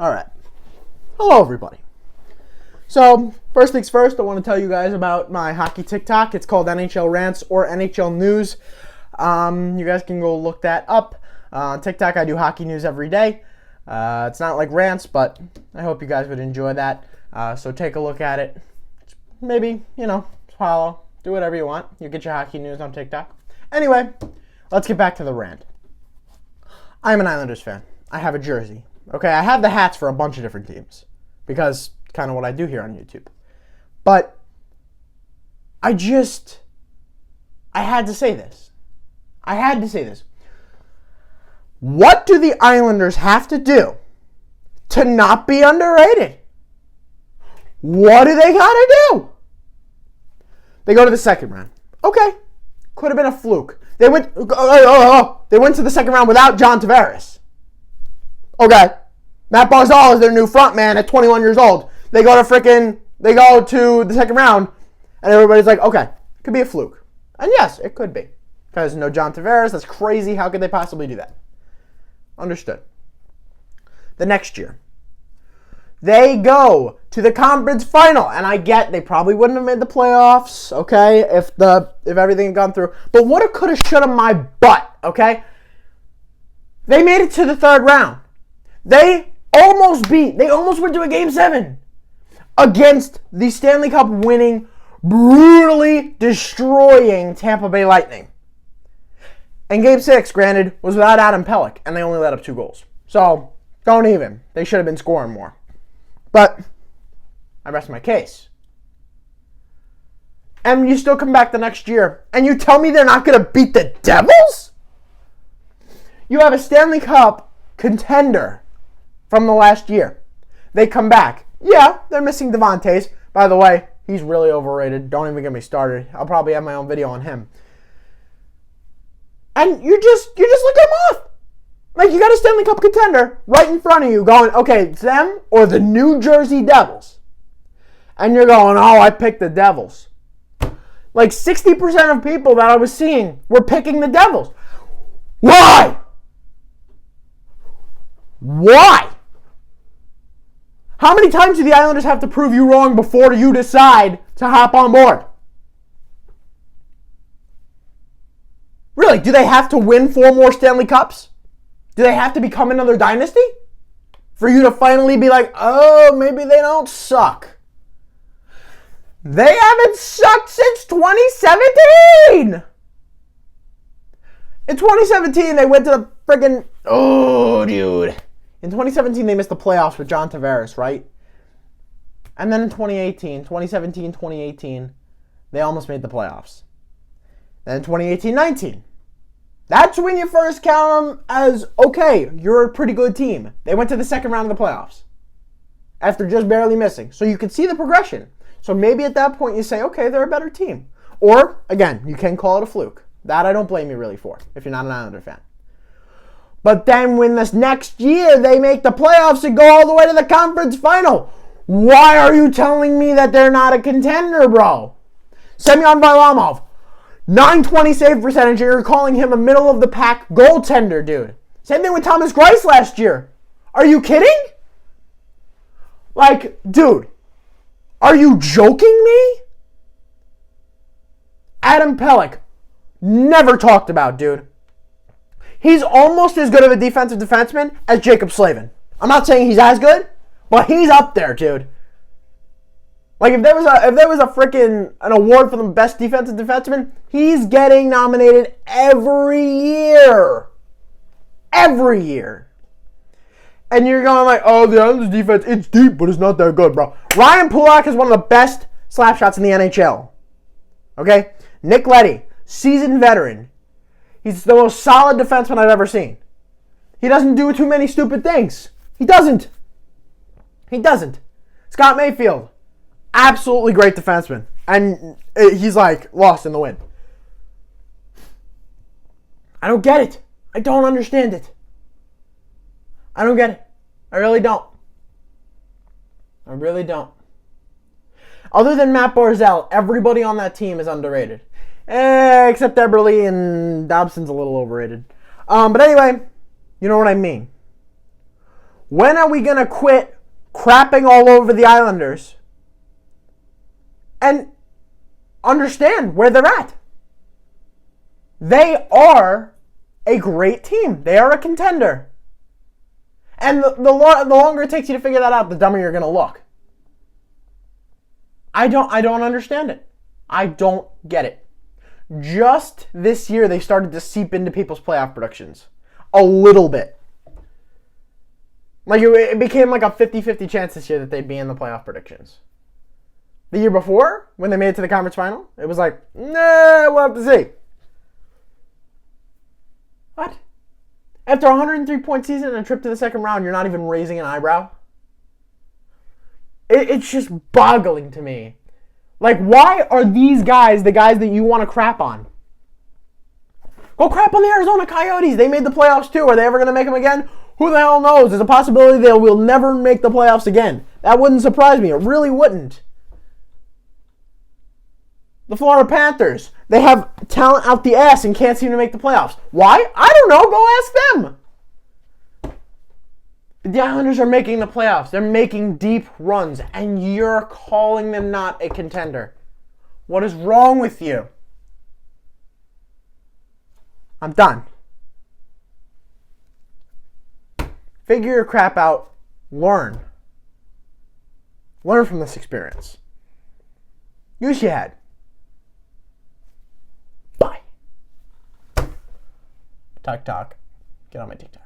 All right. Hello, everybody. So, first things first, I want to tell you guys about my hockey TikTok. It's called NHL Rants or NHL News. You guys can go look that up. On TikTok, I do hockey news every day. It's not like rants, but I hope you guys would enjoy that. So take a look at it. Maybe, follow. Do whatever you want. You get your hockey news on TikTok. Anyway, let's get back to the rant. I'm an Islanders fan. I have a jersey. Okay, I have the hats for a bunch of different teams because it's kind of what I do here on YouTube. But I had to say this. What do the Islanders have to do to not be underrated? What do they got to do? They go to the second round. Okay, could have been a fluke. They went to the second round without John Tavares. Okay, Matt Barzal is their new front man at 21 years old. They go to the second round, and everybody's like, okay, could be a fluke. And yes, it could be. Because no John Tavares, that's crazy. How could they possibly do that? Understood. The next year, they go to the conference final, and I get they probably wouldn't have made the playoffs, okay, if everything had gone through. But woulda, coulda, shoulda, my butt, okay? They made it to the third round. They almost went to a Game 7 against the Stanley Cup winning, brutally destroying Tampa Bay Lightning. And Game 6, granted, was without Adam Pelech, and they only let up 2 goals. So, don't even. They should have been scoring more. But I rest my case. And you still come back the next year, and you tell me they're not going to beat the Devils? You have a Stanley Cup contender from the last year. They come back. Yeah, they're missing Devontae. By the way, he's really overrated. Don't even get me started. I'll probably have my own video on him. And you just look them off. Like, you got a Stanley Cup contender right in front of you going, okay, it's them or the New Jersey Devils. And you're going, oh, I picked the Devils. Like 60% of people that I was seeing were picking the Devils. Why? Why? How many times do the Islanders have to prove you wrong before you decide to hop on board? Really, do they have to win 4 more Stanley Cups? Do they have to become another dynasty? For you to finally be like, oh, maybe they don't suck. They haven't sucked since 2017! In 2017, they went to the friggin'... Oh, dude. In 2017, they missed the playoffs with John Tavares, right? And then in 2018, they almost made the playoffs. Then in 2018-19, that's when you first count them as, okay, you're a pretty good team. They went to the second round of the playoffs after just barely missing. So you can see the progression. So maybe at that point you say, okay, they're a better team. Or, again, you can call it a fluke. That I don't blame you really for, if you're not an Islander fan. But then when this next year they make the playoffs and go all the way to the conference final, why are you telling me that they're not a contender, bro? Semyon Varlamov, 920 save percentage, and you're calling him a middle-of-the-pack goaltender, dude. Same thing with Thomas Greiss last year. Are you kidding? Like, dude, are you joking me? Adam Pelech, never talked about, dude. He's almost as good of a defensive defenseman as Jacob Slavin. I'm not saying he's as good, but he's up there, dude. Like, if there was a freaking an award for the best defensive defenseman, he's getting nominated every year. Every year. And you're going like, oh, the Islanders defense, it's deep, but it's not that good, bro. Ryan Pulock is one of the best slap shots in the NHL. Okay? Nick Leddy, seasoned veteran. He's the most solid defenseman I've ever seen. He doesn't do too many stupid things. He doesn't. Scott Mayfield, absolutely great defenseman. And he's like lost in the wind. I don't get it. I don't understand it. I don't get it. I really don't. Other than Matt Barzal, everybody on that team is underrated. Except Eberle and Dobson's a little overrated. But anyway, you know what I mean. When are we going to quit crapping all over the Islanders and understand where they're at? They are a great team. They are a contender. And the longer it takes you to figure that out, the dumber you're going to look. I don't understand it. I don't get it. Just this year, they started to seep into people's playoff predictions. A little bit. Like, it became like a 50-50 chance this year that they'd be in the playoff predictions. The year before, when they made it to the conference final, it was like, nah, we'll have to see. What? After a 103-point season and a trip to the second round, you're not even raising an eyebrow? It's just boggling to me. Like, why are these guys the guys that you want to crap on? Go crap on the Arizona Coyotes. They made the playoffs too. Are they ever going to make them again? Who the hell knows? There's a possibility they will never make the playoffs again. That wouldn't surprise me. It really wouldn't. The Florida Panthers. They have talent out the ass and can't seem to make the playoffs. Why? I don't know. Go ask them. The Islanders are making the playoffs. They're making deep runs. And you're calling them not a contender. What is wrong with you? I'm done. Figure your crap out. Learn. Learn from this experience. Use your head. Bye. Talk. Get on my TikTok.